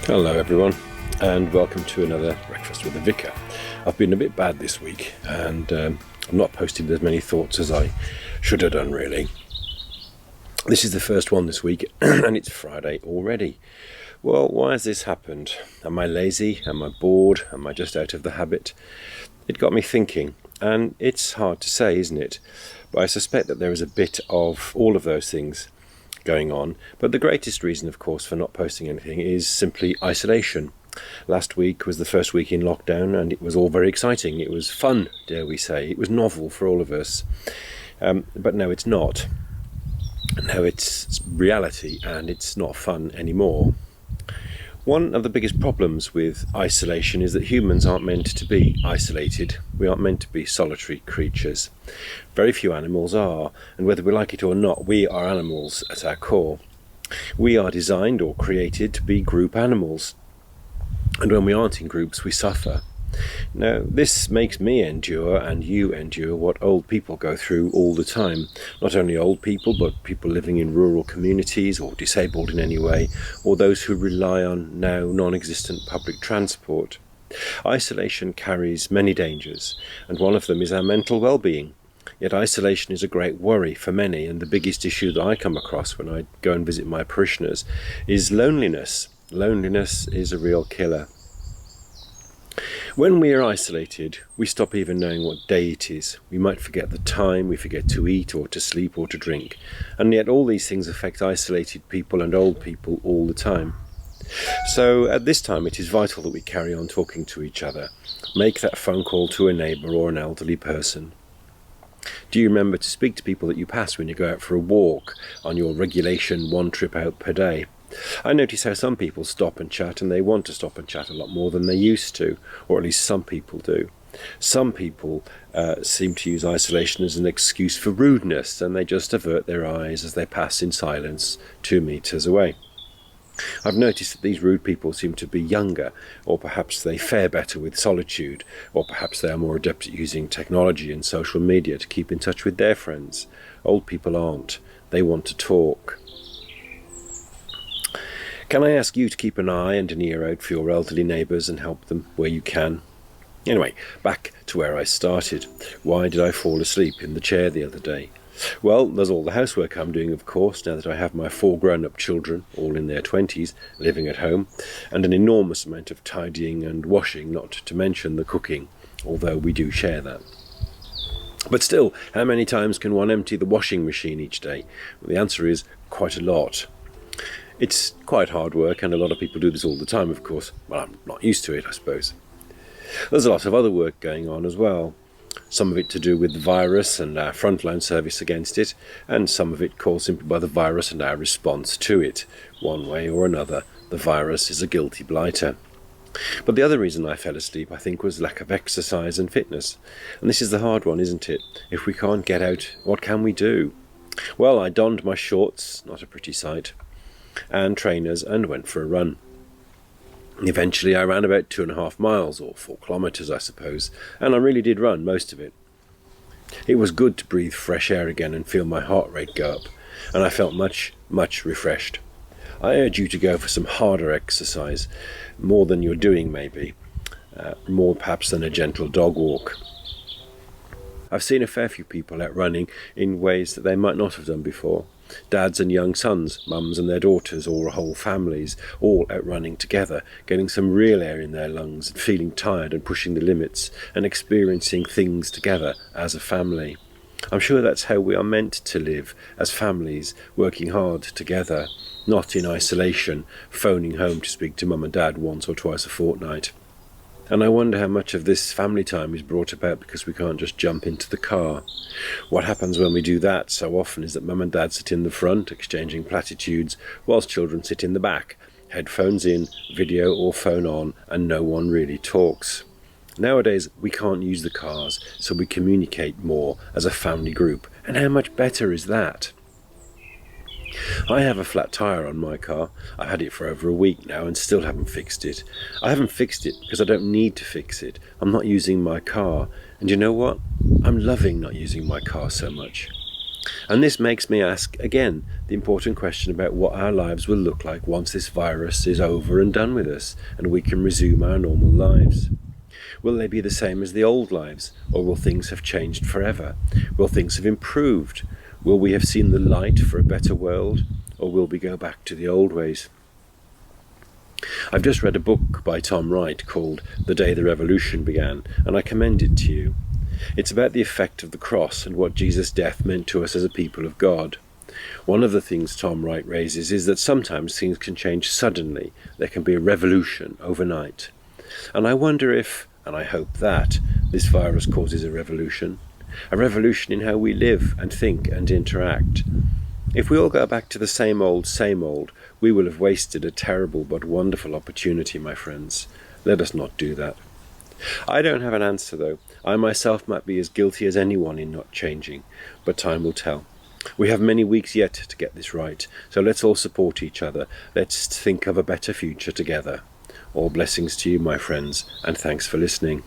Hello everyone, and welcome to another Breakfast with the Vicar. I've been a bit bad this week, and I'm not posting as many thoughts as I should have done really. This is the first one this week, and it's Friday already. Well, why has this happened? Am I lazy? Am I bored? Am I just out of the habit? It got me thinking, and it's hard to say, isn't it? But I suspect that there is a bit of all of those things going on, but the greatest reason, of course, for not posting anything is simply isolation. Last week was the first week in lockdown, and it was all very exciting. It was fun, dare we say. It was novel for all of us, but no, it's not. Now it's reality, and it's not fun anymore. One of the biggest problems with isolation is that humans aren't meant to be isolated. We aren't meant to be solitary creatures. Very few animals are, and whether we like it or not, we are animals at our core. We are designed or created to be group animals, and when we aren't in groups, we suffer. Now, this makes me endure, and you endure, what old people go through all the time. Not only old people, but people living in rural communities or disabled in any way, or those who rely on now non-existent public transport. Isolation carries many dangers, and one of them is our mental well-being. Yet isolation is a great worry for many, and the biggest issue that I come across when I go and visit my parishioners is loneliness. Loneliness is a real killer. When we are isolated, we stop even knowing what day it is. We might forget the time, we forget to eat or to sleep or to drink. And yet all these things affect isolated people and old people all the time. So at this time it is vital that we carry on talking to each other. Make that phone call to a neighbour or an elderly person. Do you remember to speak to people that you pass when you go out for a walk on your regulation one trip out per day? I notice how some people stop and chat, and they want to stop and chat a lot more than they used to, or at least some people do. Some people seem to use isolation as an excuse for rudeness, and they just avert their eyes as they pass in silence 2 meters away. I've noticed that these rude people seem to be younger, or perhaps they fare better with solitude, or perhaps they are more adept at using technology and social media to keep in touch with their friends. Old people aren't. They want to talk. Can I ask you to keep an eye and an ear out for your elderly neighbours and help them where you can? Anyway, back to where I started. Why did I fall asleep in the chair the other day? Well, there's all the housework I'm doing, of course, now that I have my 4 grown-up children, all in their 20s, living at home, and an enormous amount of tidying and washing, not to mention the cooking, although we do share that. But still, how many times can one empty the washing machine each day? Well, the answer is quite a lot. It's quite hard work, and a lot of people do this all the time, of course. Well, I'm not used to it, I suppose. There's a lot of other work going on as well. Some of it to do with the virus and our frontline service against it, and some of it caused simply by the virus and our response to it. One way or another, the virus is a guilty blighter. But the other reason I fell asleep, I think, was lack of exercise and fitness. And this is the hard one, isn't it? If we can't get out, what can we do? Well, I donned my shorts, not a pretty sight, and trainers, and went for a run. Eventually I ran about 2.5 miles, or 4 kilometres I suppose, and I really did run most of it. It was good to breathe fresh air again and feel my heart rate go up, and I felt much refreshed. I urge you to go for some harder exercise, more than you're doing maybe, more perhaps than a gentle dog walk. I've seen a fair few people out running in ways that they might not have done before. Dads and young sons, mums and their daughters, or whole families, all out running together, getting some real air in their lungs, and feeling tired and pushing the limits, and experiencing things together as a family. I'm sure that's how we are meant to live, as families, working hard together, not in isolation, phoning home to speak to mum and dad once or twice a fortnight. And I wonder how much of this family time is brought about because we can't just jump into the car. What happens when we do that so often is that mum and dad sit in the front, exchanging platitudes, whilst children sit in the back, headphones in, video or phone on, and no one really talks. Nowadays, we can't use the cars, so we communicate more as a family group. And how much better is that? I have a flat tyre on my car. I've had it for over a week now and still haven't fixed it. I haven't fixed it because I don't need to fix it. I'm not using my car. And you know what? I'm loving not using my car so much. And this makes me ask again the important question about what our lives will look like once this virus is over and done with us and we can resume our normal lives. Will they be the same as the old lives, or will things have changed forever? Will things have improved? Will we have seen the light for a better world, or will we go back to the old ways? I've just read a book by Tom Wright called The Day the Revolution Began, and I commend it to you. It's about the effect of the cross and what Jesus' death meant to us as a people of God. One of the things Tom Wright raises is that sometimes things can change suddenly. There can be a revolution overnight. And I wonder if, and I hope that, this virus causes a revolution in how we live and think and interact. If we all go back to the same old, we will have wasted a terrible but wonderful opportunity, my friends. Let us not do that. I don't have an answer, though. I myself might be as guilty as anyone in not changing, but time will tell. We have many weeks yet to get this right, so let's all support each other. Let's think of a better future together. All blessings to you, my friends, and thanks for listening.